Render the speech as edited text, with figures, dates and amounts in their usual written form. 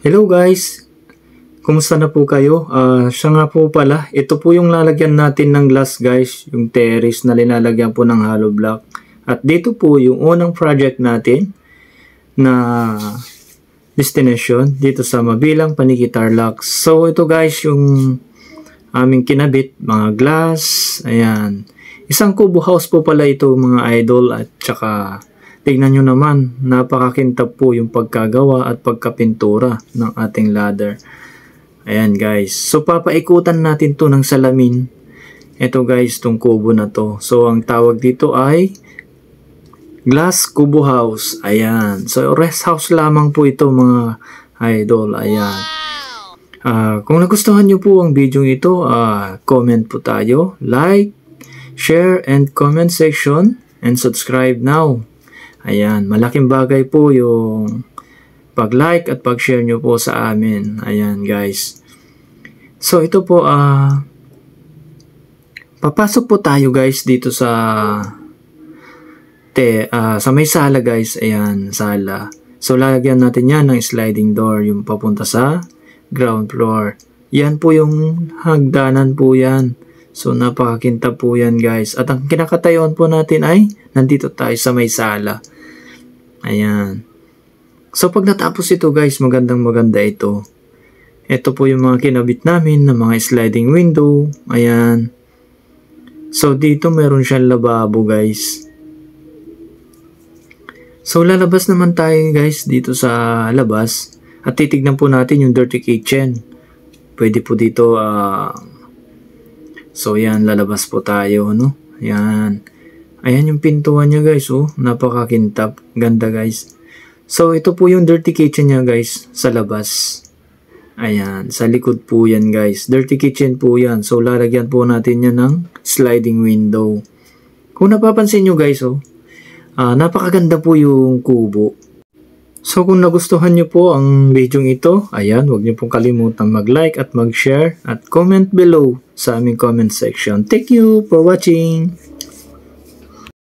Hello guys! Kumusta na po kayo? Siya nga po pala, ito po yung lalagyan natin ng glass guys, yung terrace na linalagyan po ng hollow block. At dito po yung unang project natin na destination dito sa Mabilang Paniki Tarlac. So ito guys yung aming kinabit, mga glass, ayan. Isang kubo house po pala ito mga idol at saka tignan nyo naman, napakakintab po yung pagkagawa at pagkapintura ng ating ladder. Ayan guys. So papaikutan natin to ng salamin. Ito guys, tong kubo na to. So ang tawag dito ay glass kubo house. Ayan. So rest house lamang po ito mga idol. Ayan. Kung nagustuhan nyo po ang video ito, comment po tayo. Like, share, and comment section. And subscribe now. Ayan, malaking bagay po yung pag-like at pag-share nyo po sa amin. Ayan guys. So ito po, papasok po tayo guys dito sa may sala guys. Ayan, sala. So lalagyan natin yan ng sliding door yung papunta sa ground floor. Yan po yung hagdanan po yan. So napakakintab po yan guys. At ang kinakatayon po natin ay nandito tayo sa may sala. Ayan. So pag natapos ito guys, magandang maganda ito. Ito po yung mga kinabit namin na mga sliding window. Ayan. So dito meron siyang lababo guys. So lalabas naman tayo guys dito sa labas. At titignan po natin yung dirty kitchen. Pwede po dito so yan, lalabas po tayo, no? Yan. Ayan yung pintuan niya guys, oh. Napakakintab. Ganda guys. So ito po yung dirty kitchen niya guys, sa labas. Ayan, sa likod po yan guys. Dirty kitchen po yan. So lalagyan po natin yan ng sliding window. Kung napapansin nyo guys, oh. Napakaganda po yung kubo. So kung nagustuhan nyo po ang video ito, ayan, huwag nyo pong kalimutan mag-like at mag-share at comment below sa aming comment section. Thank you for watching!